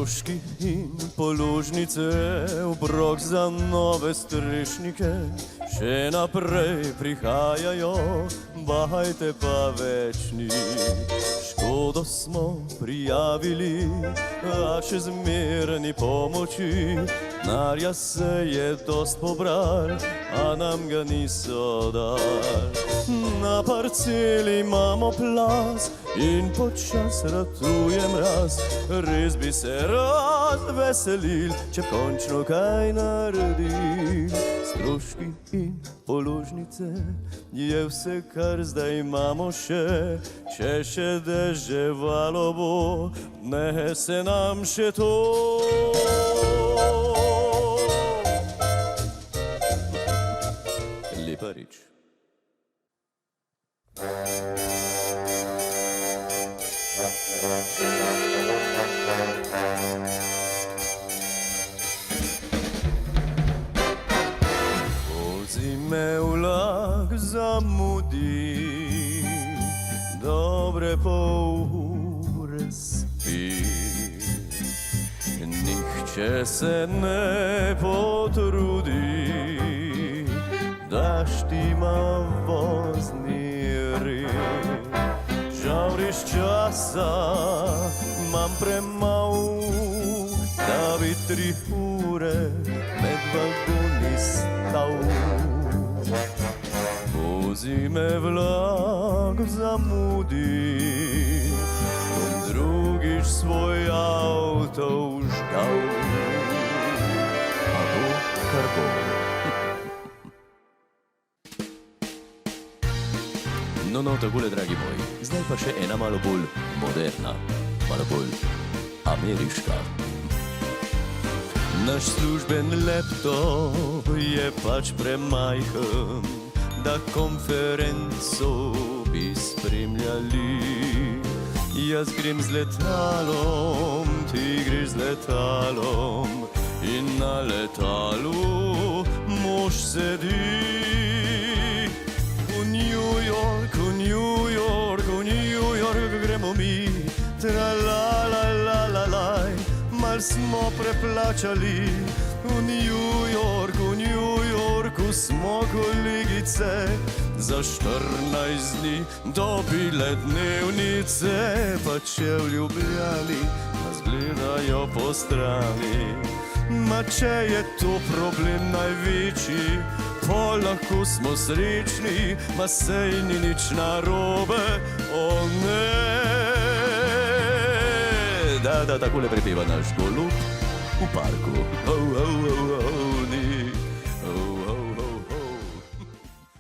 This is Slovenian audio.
Stroški in položnice, obrok za nove strešnike, še naprej prihajajo, bahajte pa več ni. Škodo smo prijavili, a še zmeraj ni pomoči. Denarja se je dost pobral, a nam ga niso dal. Na parceli imamo plaz in počas ratuje mraz. Res bi se rad veselil, če končno kaj naredil. Stroški in položnice je vse, kar zdaj imamo še. Če še deževalo bo, ne se nam še to. Lepa reč. Me vlak zamudi, dobre pol ure spi. Nihče se ne potrudi, da štima vozni red. Žal res časa imam premal, da bi 3 ure med vagoni stal. Vozi me vlak zamudi, bom drugič svoj avto vžgal. A bo, kar bo. No, takole, dragi moji, zdaj pa še ena malo bolj moderna, malo bolj ameriška. Naš služben laptop je pač premajhen, da konferenco bi spremljali. Jaz grem z letalom, ti greš z letalom, in na letalu mož sedi. V New York, v New York, v New York gremo mi, tra-la-la-la-la-laj, mal smo preplačali. V New Yorku, New Yorku smo kolegice za 14 dni dobile dnevnice. Pa če v Ljubljani nas gledajo po strani, ma če je to problem največji, po lahko smo srečni, ma sej ni nič narobe, o ne. Da, takole prepeva naš golub v parku.